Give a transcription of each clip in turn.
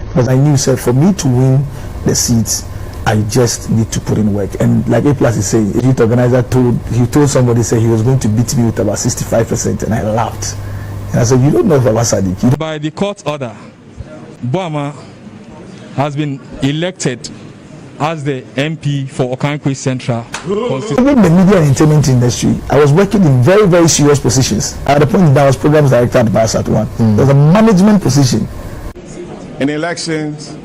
Because I knew, sir, for me to win the seats, I just need to put in work. And like A+ is saying, the youth organizer told somebody, say he was going to beat me with about 65%, and I laughed. And I said, you don't know Baba Sadiq. By the court order, Boama has been elected as the MP for Okankwe Central. Even the media and entertainment industry, I was working in very, very serious positions. At the point that I was programs director at BASAT 1. There was a management position. In elections,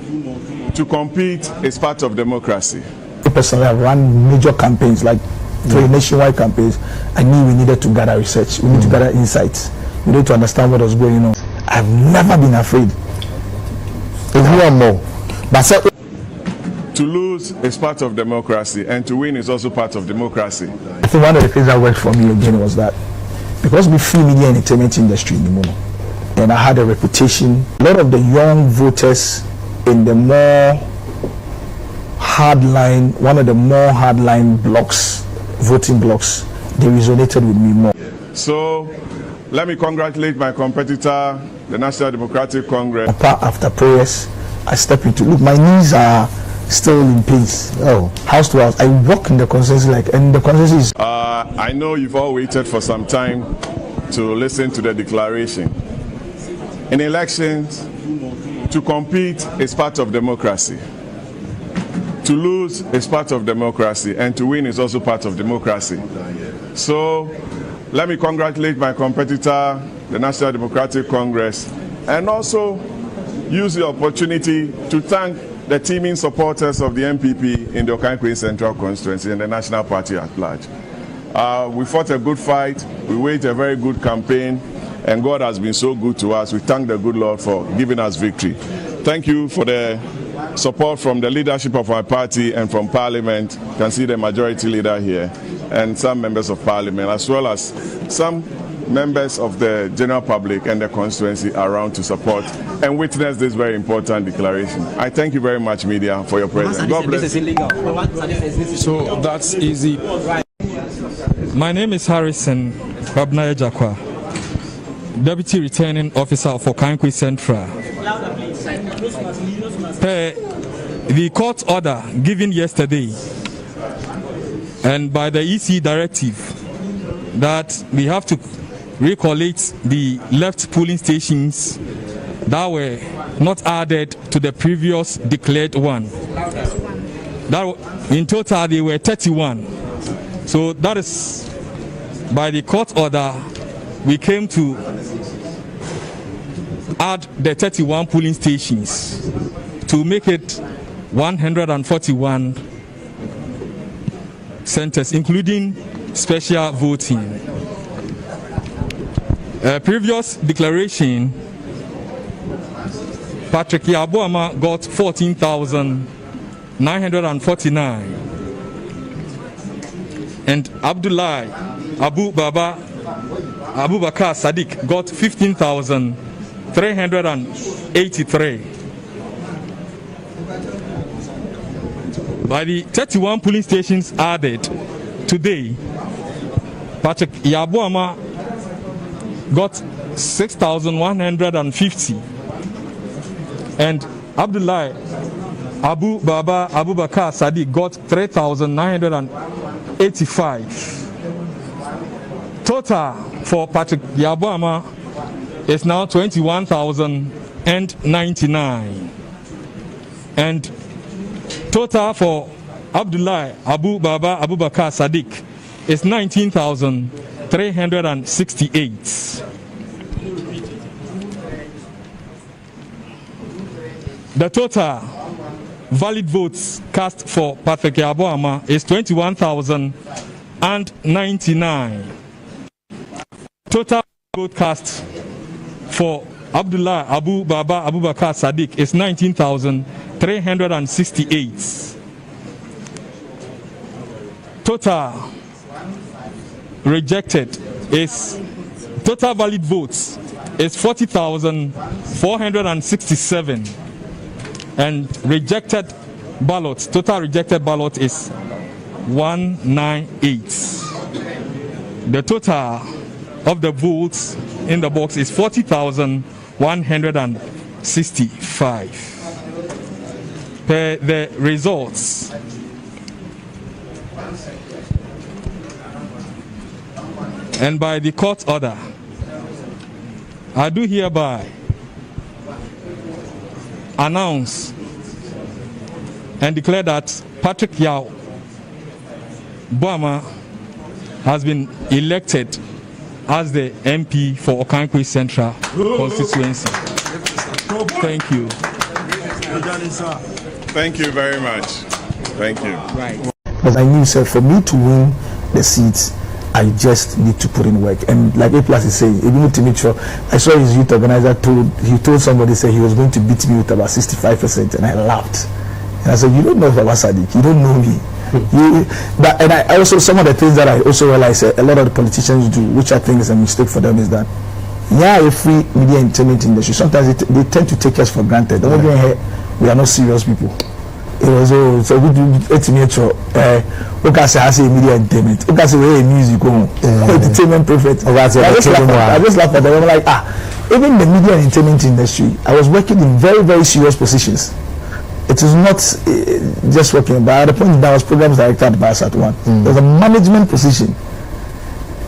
to compete is part of democracy. Personally, I've run major campaigns, like 3 nationwide campaigns. I knew we needed to gather research. We need to gather insights. We need to understand what was going on. I've never been afraid. To lose is part of democracy, and to win is also part of democracy. I think one of the things that worked for me again was that because we free media and entertainment industry in the moment, and I had a reputation, a lot of the young voters in the more hardline, one of the more hardline blocks, voting blocks, they resonated with me more. So, let me congratulate my competitor, the National Democratic Congress. After prayers, I step into, look, my knees are still in place. House to house. I walk in the consensus and the consensus is... I know you've all waited for some time to listen to the declaration. In elections, to compete is part of democracy. To lose is part of democracy, and to win is also part of democracy. So, let me congratulate my competitor, the National Democratic Congress, and also use the opportunity to thank the teaming supporters of the MPP in the Okankwe Central Constituency and the National Party at large. We fought a good fight, we waged a very good campaign, and God has been so good to us. We thank the good Lord for giving us victory. Thank you for the support from the leadership of our party and from Parliament. You can see the majority leader here and some members of Parliament, as well as some members of the general public and the constituency around to support and witness this very important declaration. I thank you very much, media, for your presence. God bless. So that's easy. My name is Harrison Babnaya Jakwa, Deputy Returning Officer for Okankwe Central. The court order given yesterday and by the EC directive that we have to recollect the left polling stations that were not added to the previous declared one. That in total they were 31. So that is by the court order we came to add the 31 polling stations to make it 141 centers, including special voting. Previous declaration, Patrick Yabuama got 14,949, and Abdullahi Abubakar Sadiq got 15,383. By the 31 polling stations added today, Patrick Yabuama got 6,150, and Abdullahi Abubakar Sadiq got 3,985. Total for Patrick Yabuama is now 21,099, and total for Abdullahi Abubakar Sadiq is 19,368. The total valid votes cast for Patrick Yabuama is 21,099. Total vote cast for Abdullah Abubakar Sadiq is 19,368. Total rejected is, total valid votes is 40,467, and rejected ballots, total rejected ballot is 198. The total of the votes in the box is 40,165. Per the results, and by the court order, I do hereby announce and declare that Patrick Yao Boama has been elected as the MP for Okankwe Central constituency. Thank you. Thank you very much. Thank you. Right. But I knew, sir, for me to win the seats, I just need to put in work. And like A+ is saying, even to make sure, I saw his youth organizer told somebody, say he was going to beat me with about 65%, and I laughed. And I said, you don't know Baba Sadiq, you don't know me. And I also, some of the things that I also realize a lot of the politicians do, which I think is a mistake for them, is that if we media entertainment industry, sometimes they tend to take us for granted. Don't get here, we are not serious people. It was so we do okay, say I say media entertainment. Okay, say we music entertainment prophet. I just laugh at them. I'm like, even the media and entertainment industry, I was working in very, very serious positions. It is not just working, but at the point that I was programs director at BASAT one. There's a management position,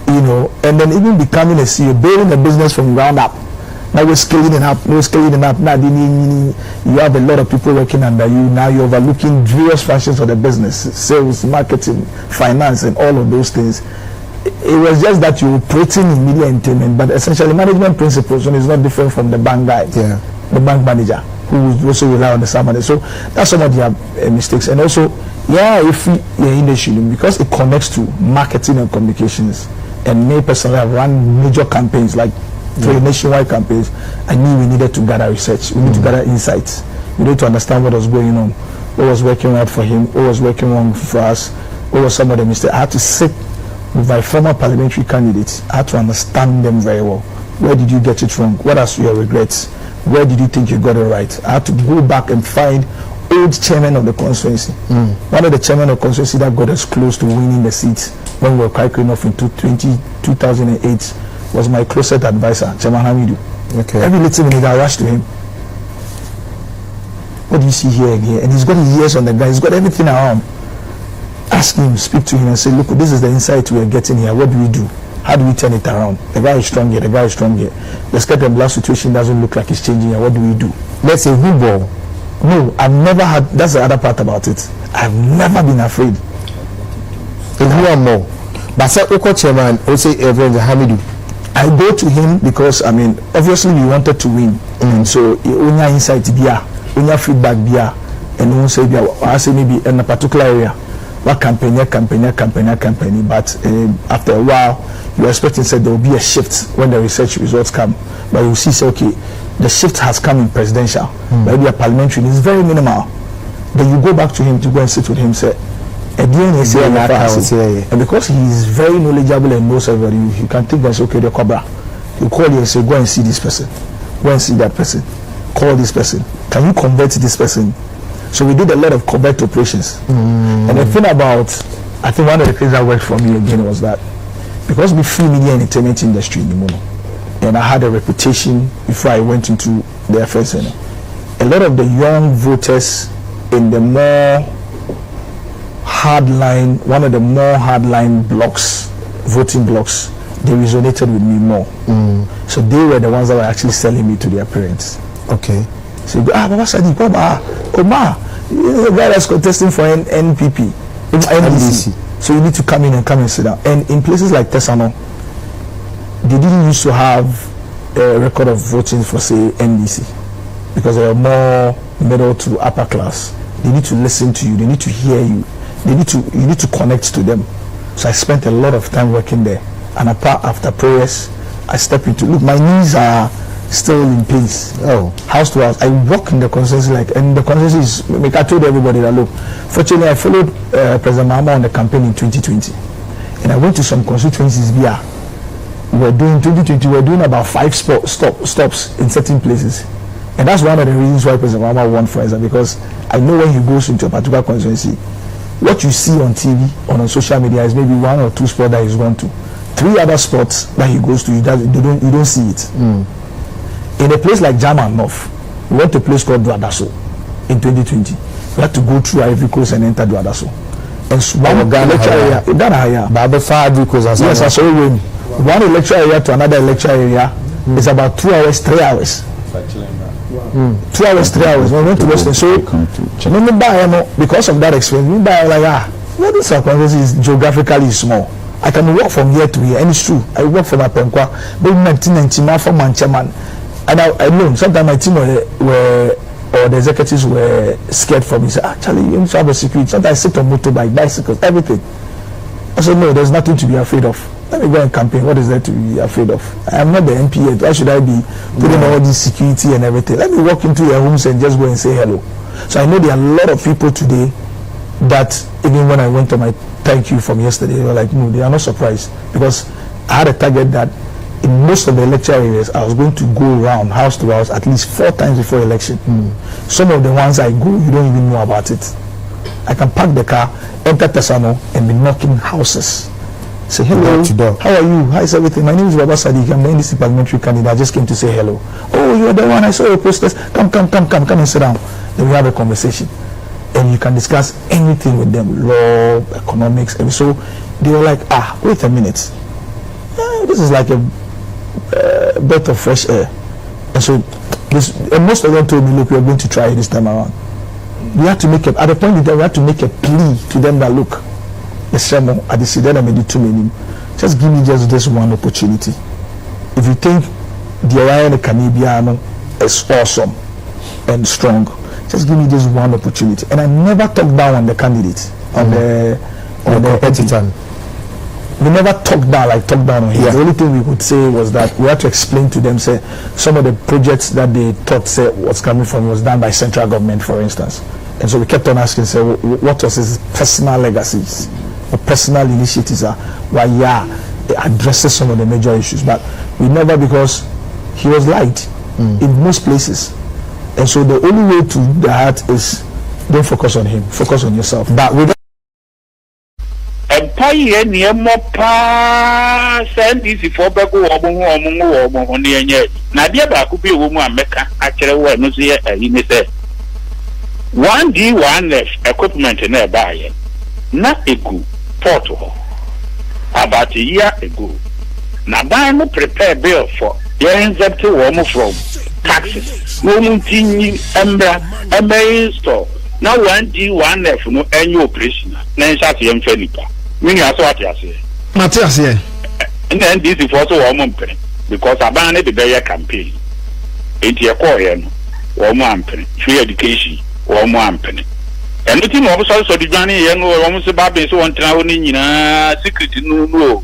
and then even becoming a CEO, building a business from ground up. Now we're scaling it up. Now you have a lot of people working under you. Now you're overlooking various functions of the business, sales, marketing, finance, and all of those things. It was just that you're operating in media entertainment, but essentially management principles is not different from the bank guy, the bank manager, who also rely on the salary. So that's some of the mistakes. And also, if you're in the shooting, because it connects to marketing and communications, and me personally have run major campaigns like nationwide campaigns. I knew we needed to gather research, we need to gather insights, we need to understand what was going on, what was working right for him, what was working wrong for us, what was some of the mistakes. I had to sit with my former parliamentary candidates. I had to understand them very well. Where did you get it wrong? What are your regrets? Where did you think you got it right? I had to go back and find old chairman of the constituency. One of the chairman of the constituency that got us close to winning the seats when we were quite enough in 2008 was my closest advisor, Chairman Hamidu. Okay. Every little minute I rushed to him. What do you see here and here? And he's got his ears on the guy, he's got everything around. Ask him, speak to him and say, look, this is the insight we are getting here. What do we do? How do we turn it around? The guy is strong here, the guy is strong here. The skirt and blouse situation doesn't look like it's changing here. What do we do? Let's say football. No, I've never had, that's the other part about it. I've never been afraid. If you are more. But say Oko chairman, also everyone Hamidu. I go to him because obviously we wanted to win, and so onya insight bia, onya feedback bia, and we say bia, I say maybe in a particular area, what campaign, but after a while, you're expecting say there will be a shift when the research results come, but you see say okay, the shift has come in presidential, maybe a parliamentary is very minimal. Then you go back to him to go and sit with him, say. And because he is very knowledgeable and knows everybody, you can think that's okay, the cobra. You call you and say, go and see this person, go and see that person, call this person. Can you convert this person? So we did a lot of convert operations. And the thing about, I think one of the things that worked for me again was that because we free media and entertainment industry anymore, and I had a reputation before I went into the affairs center. A lot of the young voters in the more hardline, one of the more hardline blocks, voting blocks, they resonated with me more. So they were the ones that were actually selling me to their parents. Okay. So Baba Sadiq, Baba, Omar, the guy that's contesting for NPP, NDC. So you need to come in and sit down. And in places like Tesano, they didn't used to have a record of voting for say NDC because they were more middle to upper class. They need to listen to you, they need to hear you. You need to connect to them. So I spent a lot of time working there, and after prayers I step into, look, my knees are still in place. House to house I walk in the constituency, and the constituency is, I told everybody that look, fortunately I followed President Mahama on the campaign in 2020, and I went to some constituencies here. We were doing 2020, we were doing about 5 stops in certain places, and that's one of the reasons why President Mahama won for us, because I know when he goes into a particular constituency, what you see on TV or on social media is maybe 1 or 2 sports that he's gone to. 3 other sports that he goes to, you don't see it. In a place like German North, we went to a place called Duadaso in 2020. We had to go through Ivory Coast and enter Duadaso. And one lecture area, Ghana, BABA SADIQ, yes, I saw it. One lecture area to another lecture area is about 2 hours, 3 hours. 2 hours, 3 hours. We went to Western. So, because of that experience, this circumstance is geographically small. I can walk from here to here, and it's true. I work from Apenkwa, but 1990 from Manchaman. And I know sometimes my team or the executives were scared for me. Say, actually, you need to have a security. Sometimes I sit on motorbike, bicycles, everything. I said, no, there's nothing to be afraid of. Let me go and campaign. What is there to be afraid of? I am not the MP yet. Why should I be putting all this security and everything? Let me walk into your homes and just go and say hello. So I know there are a lot of people today that even when I went to my thank you from yesterday, they were like, no, they are not surprised, because I had a target that in most of the lecture areas I was going to go around house to house at least 4 times before election. Some of the ones I go, you don't even know about it. I can park the car, enter Tesano, and be knocking houses. Say hello, how are you? How is everything? My name is Baba Sadiq. I'm the NDC parliamentary candidate. I just came to say hello. Oh, you're the one. I saw your posters. Come and sit down. Then we have a conversation, and you can discuss anything with them, law, economics. And so they were like, wait a minute. This is like a breath of fresh air. And so and most of them told me, look, we are going to try it this time around. We had to make at the point that we had to make a plea to them that, look, just give me just this one opportunity. If you think the Orion Canadian is awesome and strong, just give me this one opportunity. And I never talked down on the candidate, on the competitor. We never talked down on him. The only thing we could say was that we had to explain to them, say, some of the projects that they thought was coming from was done by central government, for instance. And so we kept on asking, say, what was his personal legacies or personal initiatives are? Why, it addresses some of the major issues, but we never, because he was liked in most places. And so the only way to that is don't focus on him, focus on yourself. But we Empire near more pa send easy for Bago or near Nadia Bakubi woman Mecca actually were no see a said 1D 1F equipment in a buyer. Not a good portal. About a year ago. Now buy no prepare bill for your exempt woman from taxes. No continue Embra store. Now 1D 1F no annual operation. Nancy and Felipa. Meaning I saw what you say. Matthias, And then this is also a woman because I banned the Bayer campaign. It's a Korean or Mampany, free education or Mampany. And the team also so the Johnny and almost about being so on town in secret no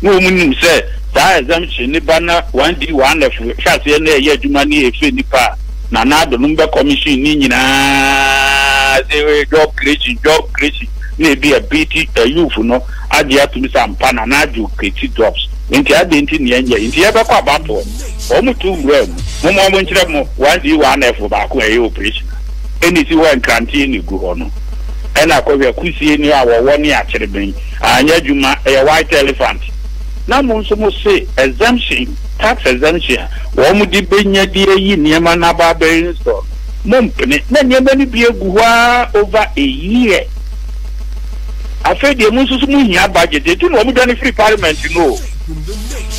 meaning said that assumption the banner 1D 1F Chassis and yet you money if you nipa Nana the Lumber Commission in job creation. Maybe a BT a youth no adia to be some pananaju creative jobs. Into identity into ever about almost 2 well. No moment 1D 1F back where you operation. Anything one canteen go on. And I call your kusi near our 1 year actually and yet you a white elephant. Now most say exemption, tax exemption, one would be near Manaba Bain store. Mumpany, then you may be a gua over a year. Afraid the Musumu budget, they don't want any free parliament, you know.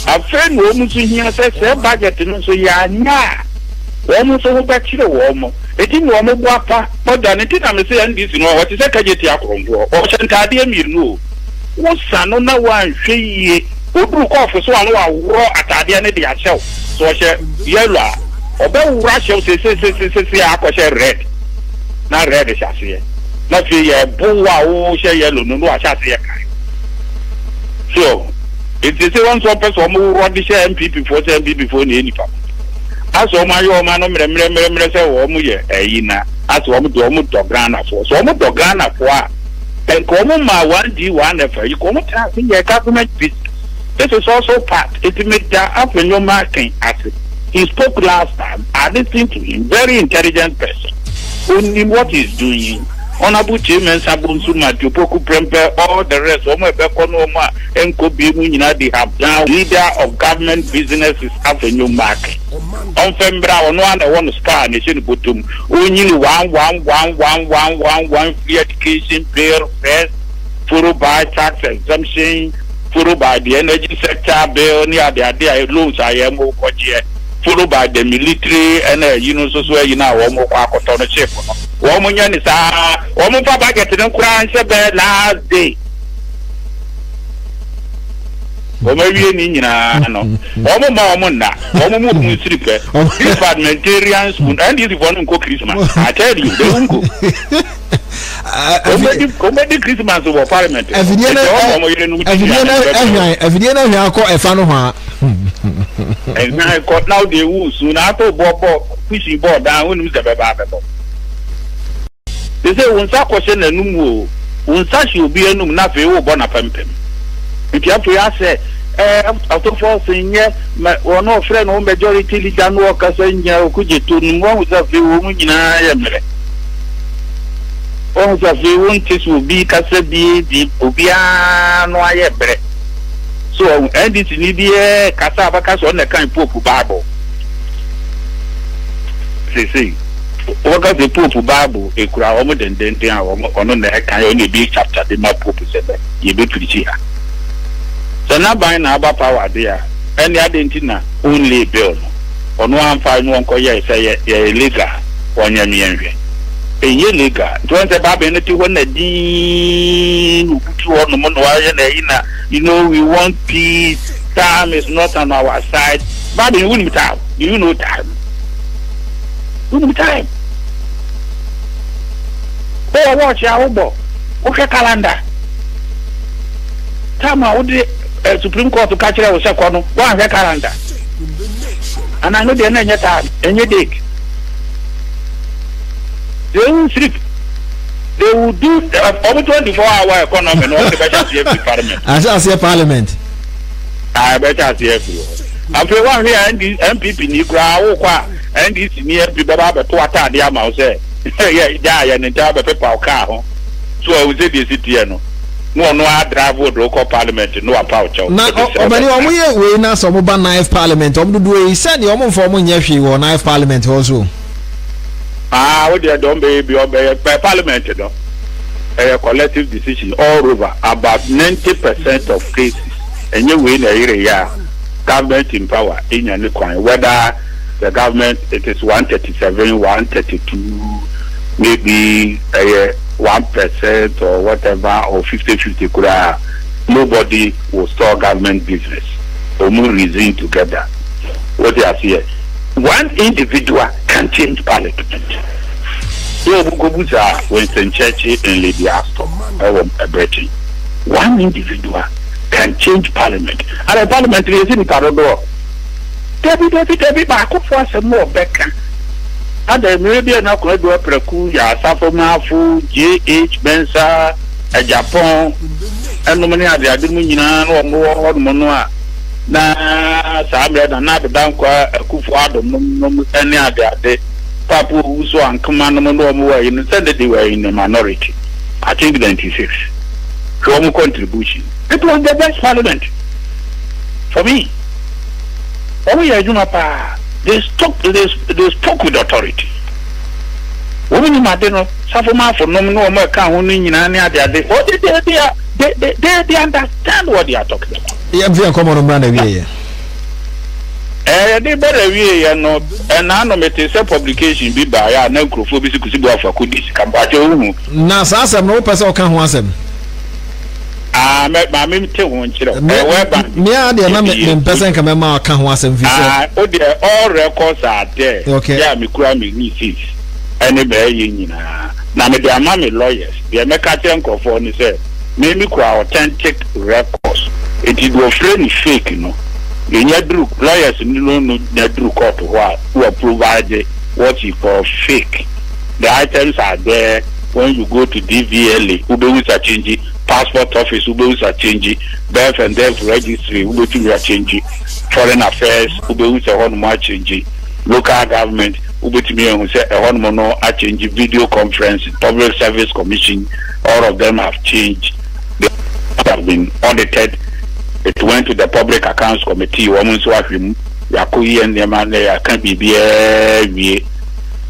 Afraid no Musumu says their budget, and so ya. Almost over back to the warm. It didn't want to walk more than it. I'm saying this, you know, what is a Kajetia or Shantadium, you know. What's son on that one? She would broke off for so long, war at Adiana yourself. So I said, yellow. Or Bell Russia says, I red. Not red as I say. Not a bull, yellow, no, I shall say. So, it is one purpose or more what the MP before any papa. As all my man, remember, as one to Ghana for so much to Ghana for and come my 1D 1F, you come to your government business. This is also part, it makes that up when you're marking asset. He spoke last time, I listened to him, very intelligent person, who knew what he's doing. Honorable Chairman Sabunsu Majupoku Prempe, all the rest, Omebekonoma, Enkobi Munina, they have now leader of government businesses have a new market. On Fembra, on one, I want to start nation Butum. Only one free education, bill, first, followed by tax exemption, followed by the energy sector bill, near the idea loans I am followed by the military and so you know one more on the ship. Woman is woman papa get to them crying last day. Maybe in woman these parliamentarians and this one go Christmas. I tell you, they won't go. Comedy Christmas over Parliament. And now they will soon after pushing board down when we have a they say when that question a numu, when such will be a num na fe o bona pempem. If you have to say after forcing or no friend or majority leader no kasenya okuje to num with a few nyina yemre. On the few case will be kasabi di obia no ayebre. So NDC ni die kasa abaka so na kan pope Bible. See. What the Pope Bible, a crowd and then on the kind only big chapter, the my Pope said, you be pretty here. So now buying our power there, any identity only bill. On one fine one call say illegal on your memory. A year legal, 20 Babinity when the dean put on the moon, you know, we want peace, time is not on our side, but you wouldn't time, you know time. Time. Oh, watch your book. Okay, calendar. Time out the Supreme Court to catch it was a corner. One calendar. And I know the end of time, and you dig. They will sleep. They will do over 24-hour economy and all the better Parliament. I say Parliament. I better see everyone. After one here, and the MPP Nigra, and this near people about to attack the amount. Yeah, and entire paper car. So I was say the city, no, drive would local parliament, no approach. Now, we now some about knife parliament. Do send your own form in Yashi or knife parliament also. What they don't be by parliament, a collective decision all over about 90% of cases, and you win a year. Government in power in any coin, whether the government it is 137, 132, maybe 1% or whatever, or 50-50 nobody will store government business or move reason together. What they are here, one individual can change parliament. So Winston Churchill and Lady Aston, one individual can change parliament. And the parliament is in Carado. Debbie, back for some more Becca. And there may be an awkward precu, Safomafu, J.H. Bensa, a Japan, and no many other Adimina or more Monoa. Na Sabred and not the Danqua, Kufuado, any other day. Papu, who saw and command Mono in the Senate, they were in the minority. I think 96. Home contribution. It was the best parliament for me. They spoke with authority. Women in Madeno, Safoma for no more count in any they understand what they are talking about. Yeah, we are common on Brandon. They better be and anonymity publication be by a necrophobic for Kudis. Now, Sasa, no person can want them. Me tell one child. Me are the person can remember can want them. All records are there. Okay. Yeah, me cry me nieces. Anybody now me their mommy lawyers. They make a tank of one say. Me cry authentic records. It will friend fake, you know. The lawyers no court who are provided what you call fake. The items are there when you go to DVLA. Who are changing passport office? Who are changing birth and death registry? Who are changing foreign affairs? Who are changing local government? ubetimi ehun say ehon mo no a change video conference, public service commission, all of them have changed. They have been audited. It went to the public accounts committee. Woman so ahwem yakoyi and ya can be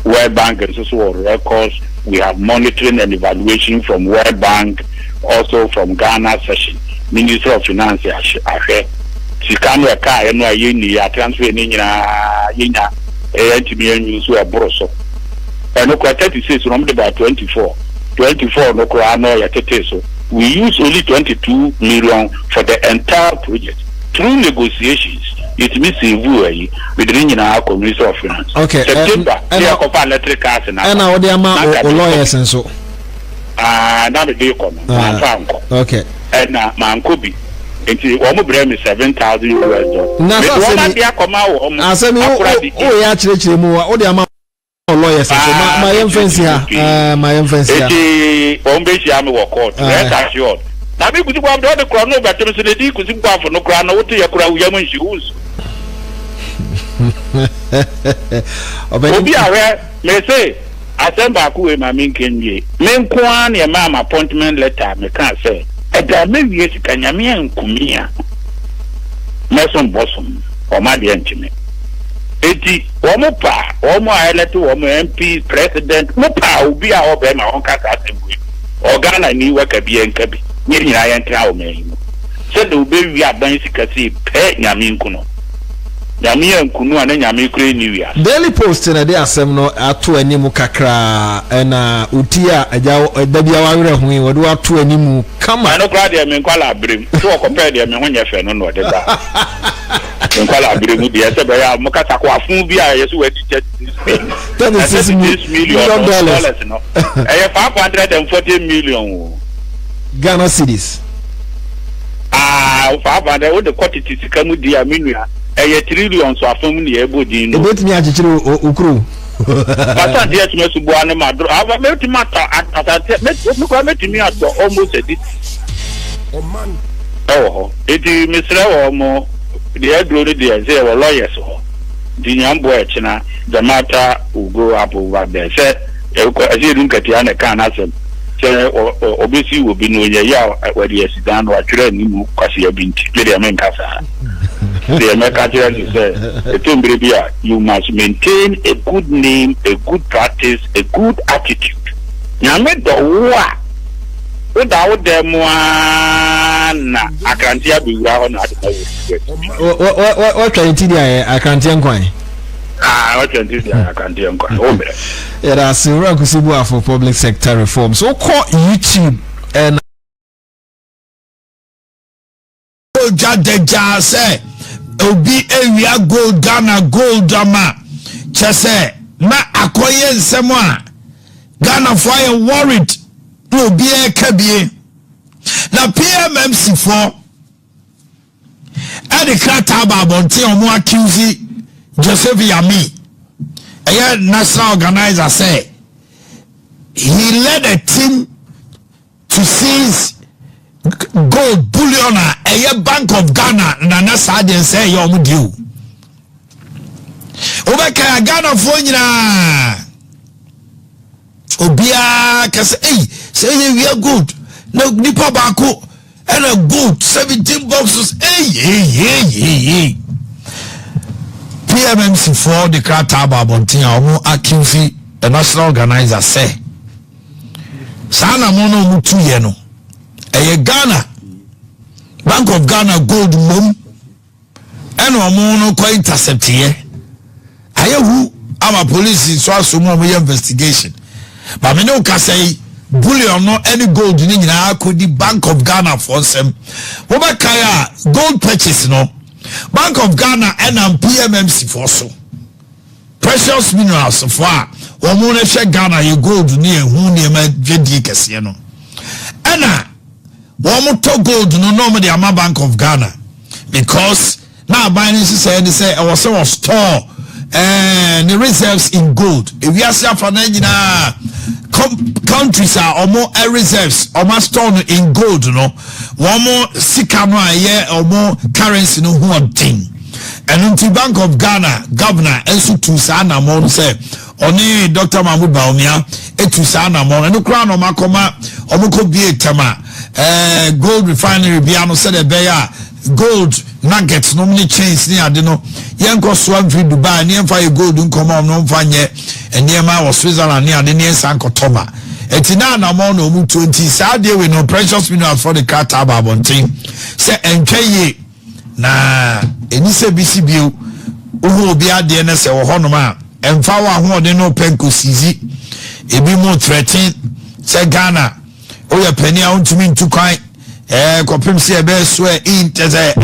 World Bank and so records. We have monitoring and evaluation from World Bank, also from Ghana session. Minister of Finance Sikano aka eno ayeni ya transfer ni nyina yenya ntimi use we broso. And no 36 from about 24 no kwa no ya teteso. We use only 22 million for the entire project. Through negotiations, it means with the Minister of Finance. Okay. September, they are comparing electric cars and now the amount of lawyers and so. Now the day come. Okay. And my Kobe. Until almost bring me $7,000. Now, I said, oh, actually, more. Oh, the amount of lawyers. My influence here. My influence here. It's on work court. Rest assured. Now, we could go on the crown over to the D. Could you go for no crown? What do you cry? Yamin shoes. Obi aware, may say, I send back away my main Kenji. Main Kwan, your mom appointment letter, me can't say. Maybe yes, can Yamin Kumia Mason Bosom or my dear. Eti omopa omo ayeletu omo MP president mopa obi a obe ma onka ka asembwe Ghana ni waka bi enkabi nyiri na yentra o meyin se de obe wi aban sikasi pe Yamin kuno Yamin kunu ana Yamin kure ni wi Daily Post na de asem no ato animu kakra na uti a agya dabia wawere hu wo de ato animu kama no kra de me kwala abrem so compare de me ho nyefe no no de da nkwala abremu de ese be ya mukata kwa fun bi a yesu we teach $36 million no 540 million Ghana cedis 500 with the quantity sikamu di aminu ya trillion so afum ni ebodi no ebetimi achichiri okru pata dia tumi subu ane madro ava metimi atata metimi ato almost a dit eti misre mo the edro dey say we lawyers ho the nyambo echina the matter will go up over there say edun katia na kan asem say obesi will be no ya we dey sidan wa twere ni mu kwase ya binti le dey men kasa the American say you must maintain a good name, a good practice, a good attitude. Nyame do wa without them na akantia bi wura ho na what can you do akantia nkwan what can you do akantia nkwan o mere era sira kusi boafo public sector reform so call YouTube and Jadeja say obi ewia gold Ghana gold ama chese na akoye nsemo a Ghana for worried no bi e kabie na PMMC for Krata babonti omo accuse Joseph Yamin a national organizer say he led a team to seize gold bullion a Bank of Ghana na Sadiq say you due. Obeka Ghana for nyina obia kase say we are good no nipa bako and a good 17 boxes PMMC for the Krata babonti omo accuse the national organizer say sana mono mutu ye no Ghana Bank of Ghana gold mom and no quite intercept here. Who our police so investigation. But me no can say bullion no any gold in could the Bank of Ghana for some. Kaya gold purchase no Bank of Ghana and PMMC for so precious minerals so far. Ghana you gold near who near my JD no. Anna one to gold no normally am Bank of Ghana because now buying say I was so store and the reserves in gold. If we are for countries are or more reserves or more store in gold, no one more sikano or more currency no one thing. and until Bank of Ghana governor ensu to sana mon say oni Dr. Mahmoud Baumia etu sana mon eno kra no makoma omoko bie tema gold refinery bia no said beya gold nuggets no many chains ni ade no yenko swam fi Dubai ni emfa ye gold nkoma no mfa nye eniema wo Switzerland ni ade ni ensan kotoma etina na mon no mu 20 saade we no precious minerals for the carta babontin say entwaye na enise bisibio uhu obi ade na se wo honom a emfa wa ho de no penko sizi ebi mo 13 se Ghana o ya pani a untumi ntukwan kopem se ebe so in teze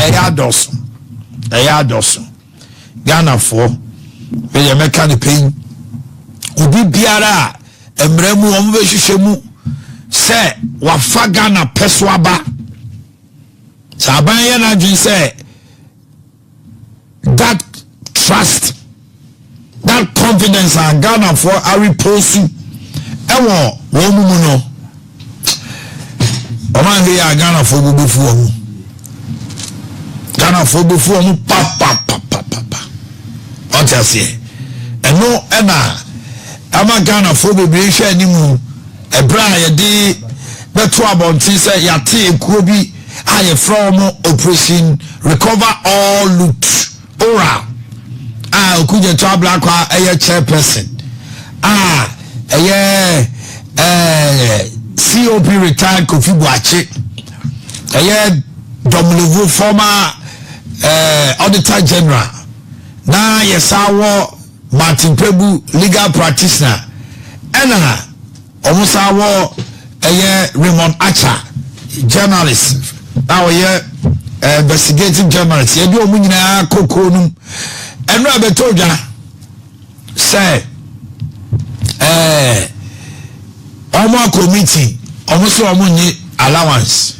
eyados Ghana for we ya meka ne pen obi biara emremu o mbe hwehwemu se wafa Ghana peso aba saban ye na dwen se that trust, that confidence and Ghana for a repose ewo wo mumu no omanhene ya Ghana for bubufu omu Ghana for bubufu omu pa otase eno ena ama Ghana for bebre hwe animu ebra ye de beto abontin se yate ekuo bi aye from operation recover all loot ora okuje to black a chairperson COP retired Kofi Boache Domlevo former auditor general na yesawo Martin Pebu legal practitioner ena omusawo Raymond Acha journalist now investigative journalist yedi omu nyina kokonum enu abetodwa say omo committee omo so omo nyi allowance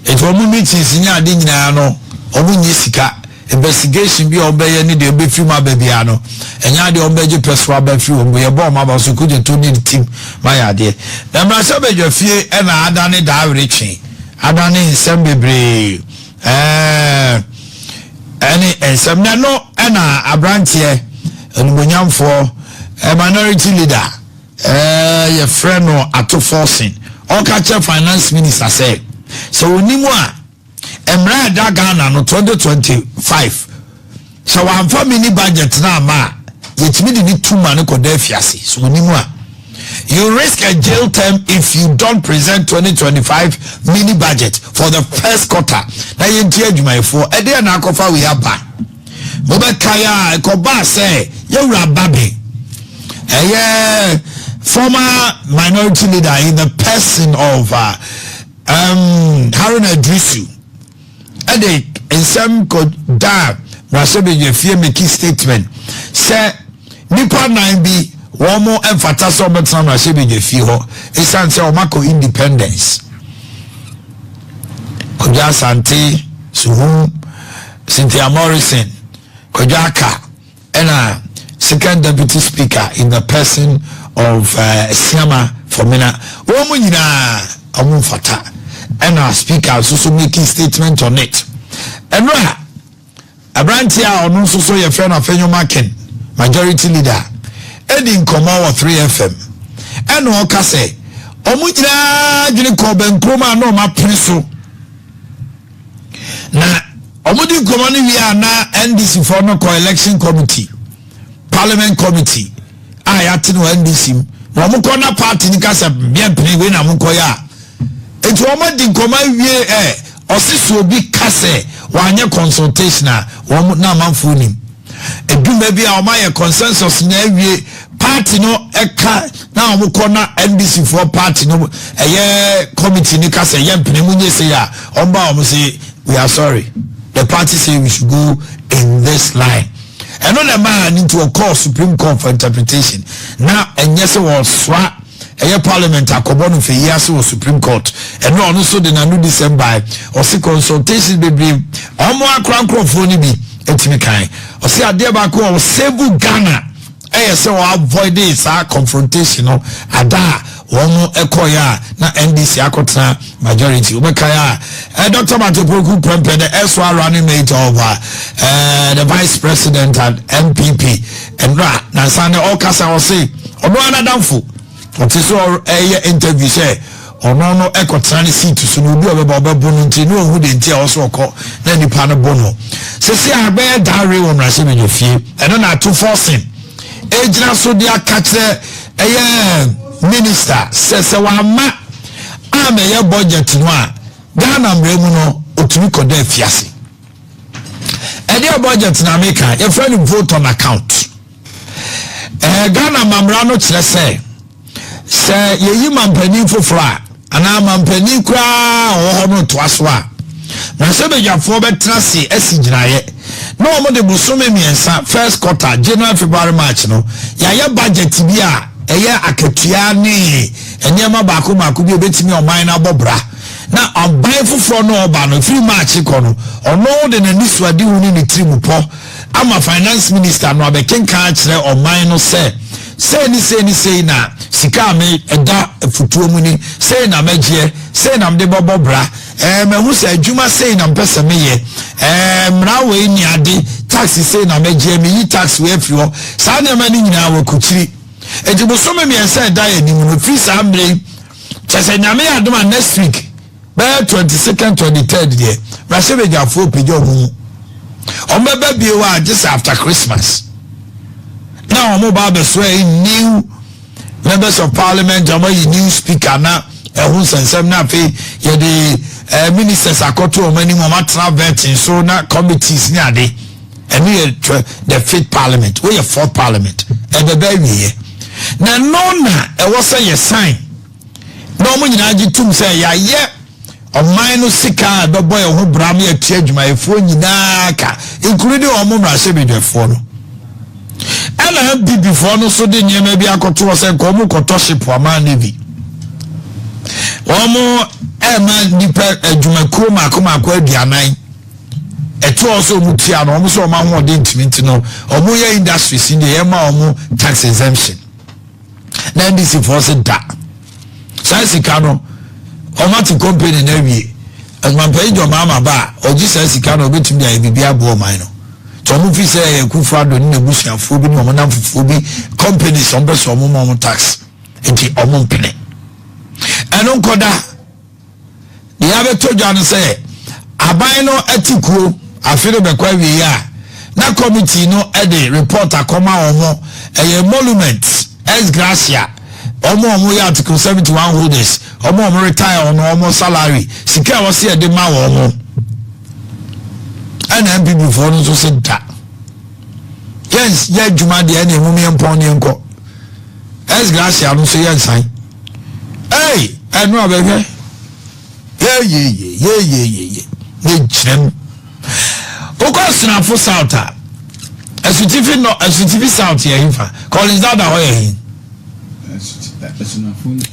it omo meetings nya ade nyina no omo nyi sika investigation bi obeye ni de be film ababia no enya de obeje peso abafi omo ye bo ma ba so kuje to need team my ade na mra se bejo fie e na adane da awretwe adane nsem bebre any nsem na no e na abrantie enumonyamfo minority leader your friend no ato forcing all catch finance minister say so onimu a emra da Ghana no 2025 so one family budget na ma yetimi di 2 man ko da fiase so onimu a you risk a jail term if you don't present 2025 mini budget for the first quarter na yenti adwumayefo e dey na akofa we aba Mobekaya Koba say Yura Babi former minority leader in the person of Haruna Drisu Ede in some could da Rasobe Jefie make statement say Nipa 9B one more emphasis on Rasobe Jefie ho esan say Omako independence Koja Santi Suhum Cynthia Morrison Kojaka and second deputy speaker in the person of Siama Fomina Womunina Amunfata and our speaker also making statement on it. And Abrantia or no so your friend of Fenyo Macken, majority leader, Eddie Komawa 3FM. And Oka say Omujina Jinikoben Kroma no ma preso. Na Omudi Komani we are now NDC for no co-election committee, parliament committee. I attend NDC. No mukona party ni kasa bien privé na mukoya. Etu omudi Komani we osiso bi kase wanye consultation na manfuni. Edu maybe a omaye consensus na we party no eka na mukona NDC for party no committee ni kasa yen pnemunye say ya omba omse we are sorry. The party say we should go in this line. And on a man into a court Supreme Court for interpretation. Now and yes was swat a parliament a cobon for years was Supreme Court. And no also the new December or see consultation be brief. More crown crowd be etimikai. Or see a dear Bako or Sebu Ghana. So avoid this confrontation or ada wɔn ɛkɔya na NDC akɔtena majority wobɛkaya Dr. Matopoku Prempeh the SR running mate of the vice president and MPP and nansane ɔkasa ɔse ɔno anadamfo ɔte so ɛyɛ interview sɛ ɔno no ɛkɔtena ne seat so no obi ɔbɛba ɔbɛbo no nti ne ɔhu de nti a ɔso ɔkɔ na nipa no bo no sɛsi a bɛyɛ dare wɔ mmarahyɛ bɛnyɛ fie ɛno na ato forcing egyina so de aka kyerɛ ɛyɛ minister sɛ wama ama ɛyɛ budget no a Ghana mmerɛ mu no otumi kɔda afiase ɛdeɛ budget na meka yɛfrɛ no vote on account Ghana mamra no kyerɛ sɛ yɛyi mampanin foforɔ a anaa mampanin koraa ɔwɔ hɔ no toa so a na sɛ bɛgyafoɔ bɛtena se asi gyinaeɛ na wɔn de bosome mmiɛnsa first quarter January February March no yɛayɛ budget bi a ɛyɛ akatua ne nneɛma baako bi obetumi ɔman na abɔbra na ɔban foforɔ no ɔba no free March kɔ no ɔno de n'ani suade hu ne tirim pɔ ama finance minister no abɛkenkan kyerɛ ɔman no sɛ sei na sika me ɛda futuo mu ni sei na mɛgyeɛ sei na mde bɔbɔ bra mahu sɛ adwuma sei na mpɛ sɛ meyɛ mmara wei ni ade tax sei na mɛgyeɛ meyi tax wei afiri hɔ saa nneɛma no nyinaa wɔ kukyiri enti bosome mmiɛnsa ɛda yɛ anim no firi saa mmere kyɛ sɛ nyame yɛ adom a next week bɛyɛ 22nd 23rd deɛ mmarahyɛ badwafoɔ pagya ɔmo mu ɔmbɛba bio a just after Christmas na ɔmo ba abɛsoa new members of parliament ɔmo yi new speaker na ɛho nsɛnsɛm na afei yɛde ministers akɔto ɔmo anim ɔmo atena vetting so na committees ne ade ɛno yɛ the 5th parliament wɔyɛ 4th parliament ɛbɛbɛ awieɛ na no na ɛwɔ sɛ yɛ sign na ɔmo nyinaa gye tum sɛ yɛayɛ ɔman no sika a ɛbɛbɔ yɛn ho bram yɛtua adwumayɛfoɔ nyinaa ka including ɔmo mmarahyɛ badwafoɔ no ɛna bibifoɔ no so de nneɛma bi akɔto wɔ sɛ nkɔmɔ kɔtɔ ship ɔman navy ɔmo ɛma nipa adwumakuo maako aduanan ɛto ɔsɛ ɔmo tua no ɔmo sɛ ɔmo ahoɔden ntumi no ɔmo yɛ industries ne yɛma ɔmo tax exemption na NDC foɔ sɛ da saa sika no ɔmo ate company na awie adwumampɛyi gye ɔmo ama ba a ɔgye saa sika no ɔbɛtumi ayɛ biribi aboɔ ɔman no ɔmo fi sɛ ɛkufu ado ne n'abusuafoɔ bi ne ɔmo namfofoɔ bi companies ɔmo bɛ sɛ ɔmo ma ɔmo tax nti ɔmo mpene ɛno nkɔda deɛ abɛtɔ dwa no sɛ aban no ati kuro afi no bɛkɔ awie a na committee no ɛde report akɔma ɔmo ɛyɛ monument ex gracia ɔmo yɛ article 71 holders ɔmo retire ɔmo salary sika a wɔsi ɛde ma ɔmo ɛna MPP foɔ no nso se da yes yɛ adwuma deɛ ɛna emu yɛ mpɔn ne nkɔ ex gracia no nso yɛ nsan ɛno abɛhwɛ yɛ ne gyerɛm okɔ asunafo south a asutifi south yɛ hinfa Collins Dada hɔ yɛ hin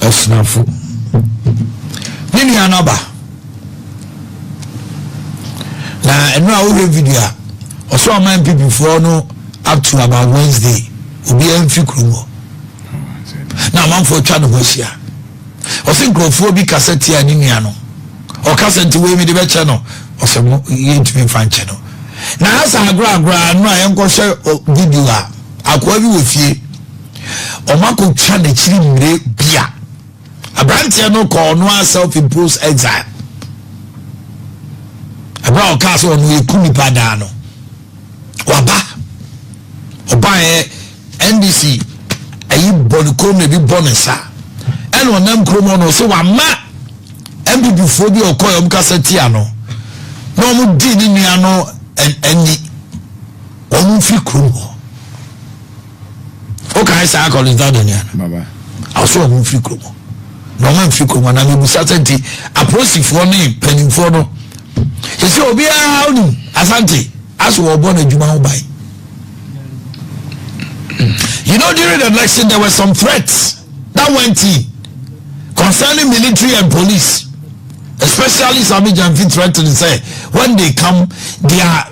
asunafo ne nua no aba na ɛno a wohwɛ video a ɔso ɔma MPP foɔ no up to about Wednesday obiara mfi kurom hɔ na amanfoɔ atwa ne ho ahyia ɔse nkurɔfoɔ bi kasa tia ne nua no ɔkasa nti wei mi de bɛkyɛ no ɔsɛ mo yɛntumi mfa nkyɛ no na asa agoragora no a yɛnkɔhwɛ video a akoa bi wɔ fie ɔmakɔtwa n'akyiri mmire bia aberanteɛ no kɔɔ no a self-imposed exile ɛberɛ a ɔkaa sɛ ɔno yɛku nipa daa no waba ɔbaeɛ NDC ayi bɔ ne kurom na bi bɔ ne nsa ɛna ɔnam kurom hɔ no sɛ wama MPP foɔ bi ɔkɔɛ ɔmo kasa tia no na ɔmo di ne nua no ani ɔmo mfiri kurom hɔ ɔkae saa Collins Dada nua no ɔso ɔmo mfiri kurom hɔ na ɔmo mfiri kurom hɔ na mebusa sɛ nti apolisifoɔ ne mpanimfoɔ no yɛsɛ obiara onim asante aso wɔbɔ n'adwuma ho ban. You know, during the election there were some threats that went in concerning military and police, especially Sami Jamfi threatened to say when they come, they are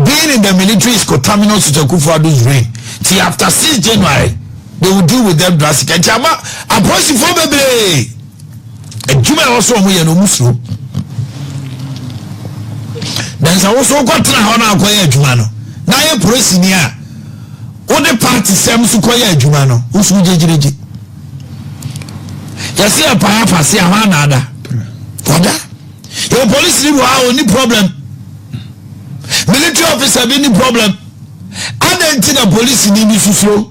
being in the military is contaminous to Kufuor's reign. See, after 6 January, they will deal with them drastically. And Chama, a policy for baby. And Juma also we no musro. There's also got to honor Koya Jumano. Now you're pressing here. All the party Sam Sukoya Jumano, who's Uji. You see a papa, see a man. Your police will have any problem. Military officer have any problem. I don't think the police need to flow.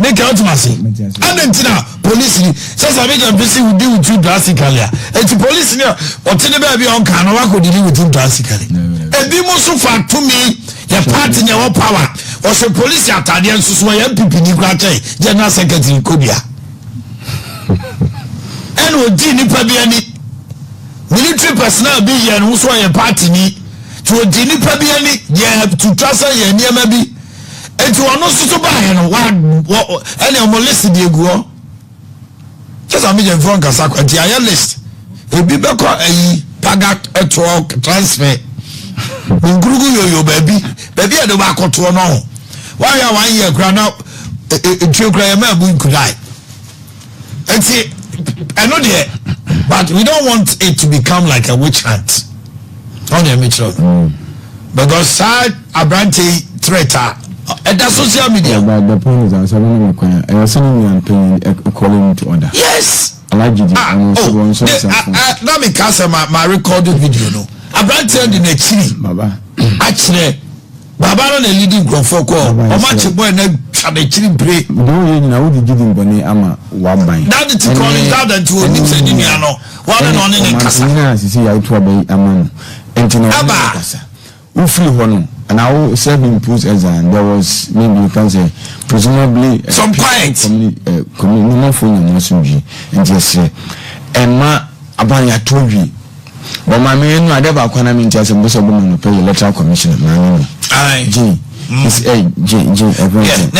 Make ultimacy. I don't think police says I make a busy will deal with you drastically. And the police or tell the baby on can work with deal with you drastically. And be more so far to me, your party in your power. Or the police at the end, so I am people General Secretary Kodia. And would nipa be any military personnel be here and also a party ni to a nipa be any to trust a near maybe. And to also to buy and what any molested the go. Just a million franc as a list. A bibeko a pagat a truck transfer. Ngugu yo baby at the back of to no. Why are 1 year ground up a children could die? And see, I know that, but we don't want it to become like a witch hunt. On the Mitchell. Because side a brandy traitor. And that's social media. But the point is, I was calling to order. Yes. Allegedly. Let me cancel my recorded video. No, I brandy in the chili. Baba. Actually, Baba on a leading crop for call. How much a boy and a chili break? No, you know, the giving Bonnie Ama one by. Now that you call it out and to a Nipseniano. One and on in a casa. See, I to obey a man. And to know, Ufri Hono. And I will serve him post as and there was maybe you can say presumably some point community phone and just say and ma abanya told you but my man I never can mean just a boss of woman pay electoral commission man. G is a G everything.